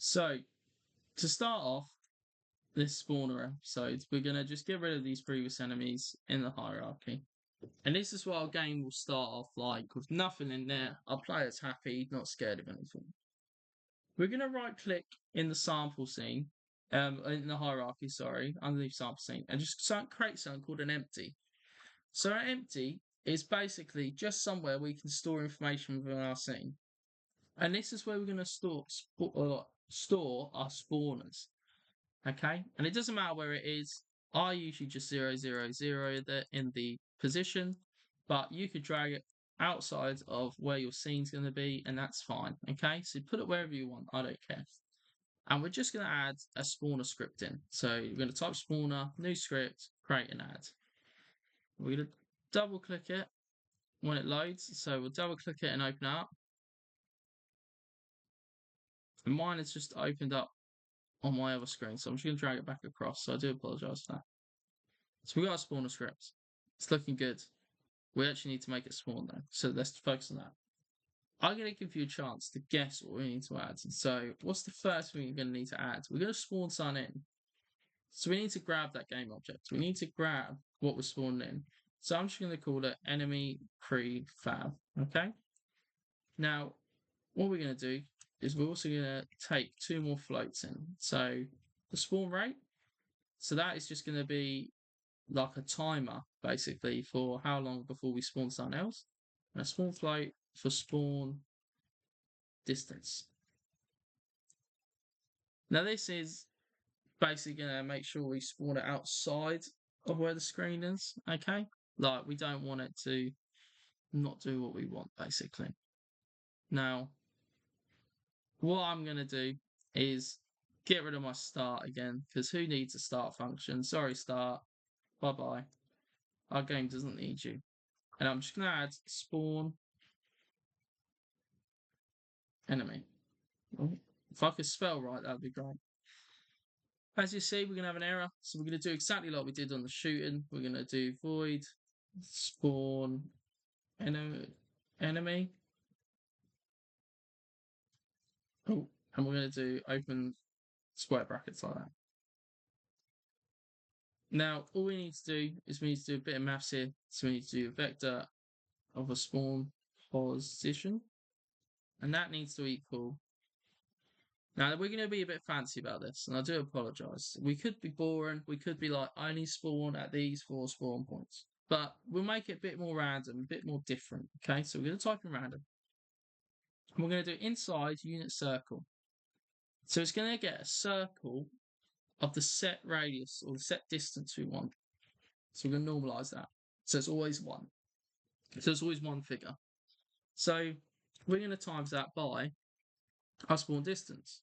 So, to start off this spawner episode, we're going to just get rid of these previous enemies in the hierarchy. And this is what our game will start off like, with nothing in there. Our player's happy, not scared of anything. We're going to right click in the sample scene, in the hierarchy, sorry, underneath sample scene, and just create something called an empty. So an empty is basically just somewhere we can store information within our scene. And this is where we're going to store our spawners. Okay, and it doesn't matter where it is. I usually just 000 in the position, but you could drag it outside of where your scene's going to be, and that's fine. Okay, so put it wherever you want. I don't care. And we're just going to add a spawner script in. So you're going to type spawner, new script, create and add. We're going to double click it when it loads. So we'll double click it and open it up. And mine has just opened up on my other screen, so I'm just going to drag it back across. So I do apologize for that. So we got a spawner script. It's looking good. We actually need to make it spawn though, so let's focus on that. I'm going to give you a chance to guess what we need to add. So what's the first thing you're going to need to add? We're going to spawn something in. So we need to grab that game object. We need to grab what we're spawning in. So I'm just going to call it enemy prefab. Okay. Now, what we're going to do is we're also going to take two more floats in. So the spawn rate. So that is just going to be like a timer, basically, for how long before we spawn something else. And a spawn float for spawn distance. Now this is basically going to make sure we spawn it outside of where the screen is, okay? Like, we don't want it to not do what we want, basically. Now, what I'm going to do is get rid of my start again, because who needs a start function? Sorry, start. Bye-bye. Our game doesn't need you. And I'm just going to add spawn enemy. If I could spell right, that would be great. As you see, we're going to have an error. So we're going to do exactly like we did on the shooting. We're going to do void spawn enemy. Oh, and we're going to do open square brackets like that. Now, all we need to do is we need to do a bit of maths here. So we need to do a vector of a spawn position. And that needs to equal. Now, we're going to be a bit fancy about this, and I do apologise. We could be boring. We could be like, only spawn at these 4 spawn points. But we'll make it a bit more random, a bit more different. Okay, so we're going to type in random. And we're going to do inside unit circle. So it's going to get a circle of the set radius or the set distance we want. So we're going to normalise that. So it's always 1. So it's always one figure. So we're going to times that by our spawn distance.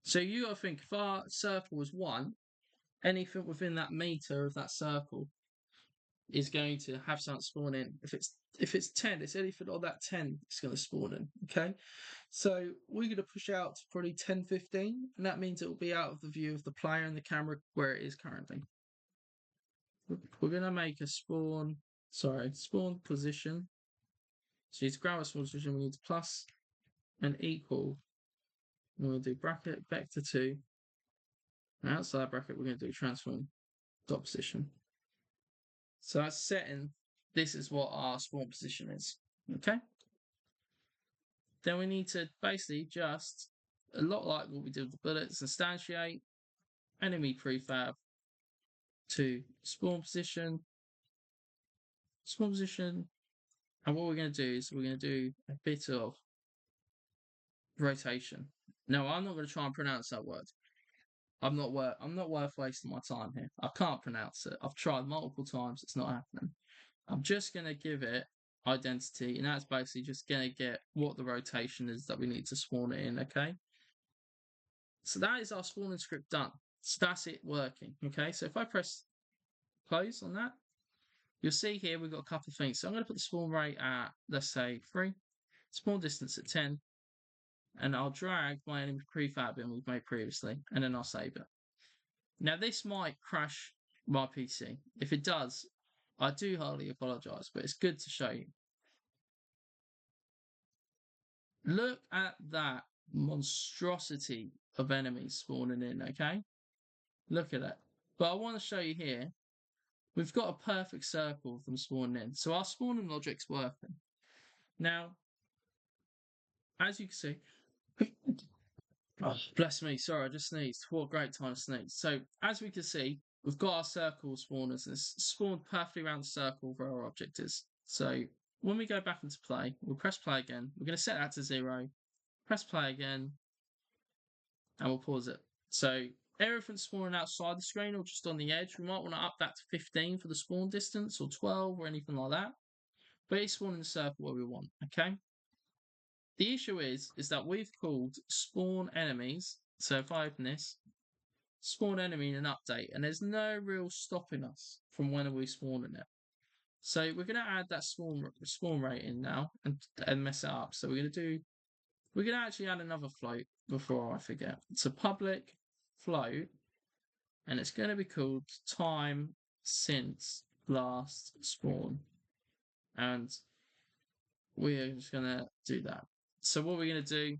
So you got to think, if our circle was 1, anything within that meter of that circle is going to have something spawn in. If it's 10, it's anything on that 10 it's going to spawn in. Okay, so we're going to push out to probably 10, 15, and that means it will be out of the view of the player and the camera where it is currently. We're going to make a spawn position. So to grab a spawn position, we need to plus and equal. And we'll do bracket vector 2. And outside bracket, we're going to do transform dot position. So that's setting. This is what our spawn position is. Okay. Then we need to basically just, a lot like what we did with the bullets, instantiate enemy prefab to spawn position. And what we're going to do is we're going to do a bit of rotation. Now, I'm not going to try and pronounce that word. I'm not worth wasting my time here. I can't pronounce it. I've tried multiple times. It's not happening. I'm just going to give it identity, and that's basically just going to get what the rotation is that we need to spawn it in, okay? So that is our spawning script done. So that's it working, okay? So if I press close on that, you'll see here we've got a couple of things. So I'm going to put the spawn rate at, let's say, 3, spawn distance at 10, and I'll drag my enemy prefab in we've made previously, and then I'll save it. Now, this might crash my PC. If it does, I do hardly apologise, but it's good to show you. Look at that monstrosity of enemies spawning in, okay? Look at it. But I want to show you here, we've got a perfect circle of them spawning in. So our spawning logic's working. Now, as you can see, oh, bless me, sorry, I just sneezed. What a great time to sneeze. So, as we can see, we've got our circle spawners, and it's spawned perfectly around the circle where our object is. So, when we go back into play, we'll press play again. We're going to set that to 0, press play again, and we'll pause it. So, everything's spawning outside the screen or just on the edge. We might want to up that to 15 for the spawn distance, or 12, or anything like that. But it's spawning the circle where we want, okay? The issue is that we've called spawn enemies. So if I open this, spawn enemy in an update, and there's no real stopping us from when are we spawning it. So we're going to add that spawn rate in now and mess it up. So we're going to actually add another float before I forget. It's a public float, and it's going to be called time since last spawn. And we're just going to do that. So what we're going to do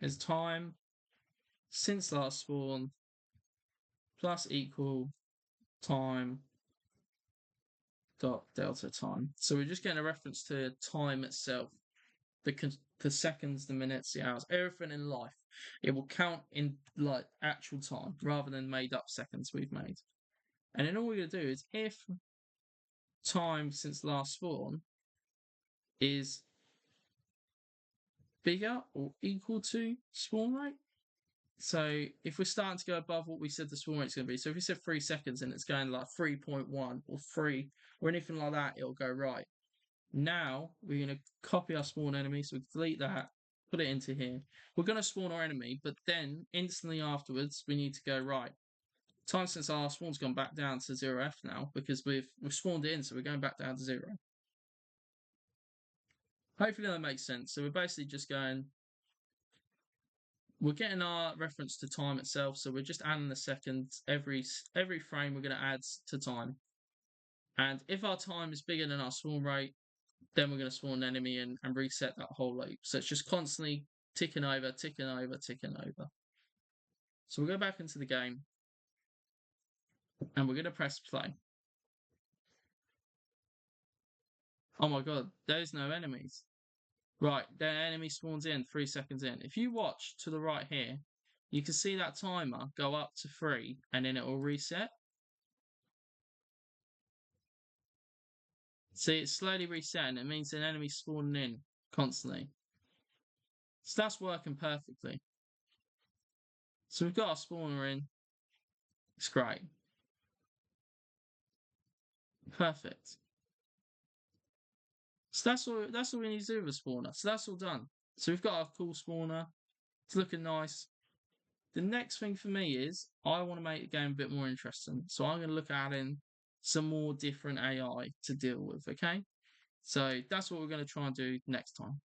is time since last spawn plus equal time dot delta time. So we're just getting a reference to time itself, the seconds, the minutes, the hours, everything in life. It will count in like actual time rather than made up seconds we've made. And then all we're going to do is if time since last spawn is bigger or equal to spawn rate. So if we're starting to go above what we said the spawn rate's going to be, so if we said 3 seconds and it's going like 3.1 or 3 or anything like that, it'll go right. Now we're going to copy our spawn enemy, so we delete that, put it into here. We're going to spawn our enemy, but then instantly afterwards we need to go right. Time since our spawn's gone back down to 0f now because we've spawned it in, so we're going back down to 0. Hopefully that makes sense. So we're basically just going, we're getting our reference to time itself, so we're just adding the seconds every frame we're going to add to time. And if our time is bigger than our spawn rate, then we're going to spawn an enemy and reset that whole loop. So it's just constantly ticking over, ticking over, ticking over. So we'll go back into the game and we're going to press play. Oh my god, there's no enemies. Right, the enemy spawns in 3 seconds in. If you watch to the right here, you can see that timer go up to 3 and then it will reset. See, it's slowly resetting. It means an enemy spawning in constantly. So that's working perfectly. So we've got our spawner in. It's great. Perfect. So that's all we need to do with a spawner. So that's all done. So we've got our cool spawner. It's looking nice. The next thing for me is I want to make the game a bit more interesting. So I'm going to look at adding some more different AI to deal with, okay? So that's what we're going to try and do next time.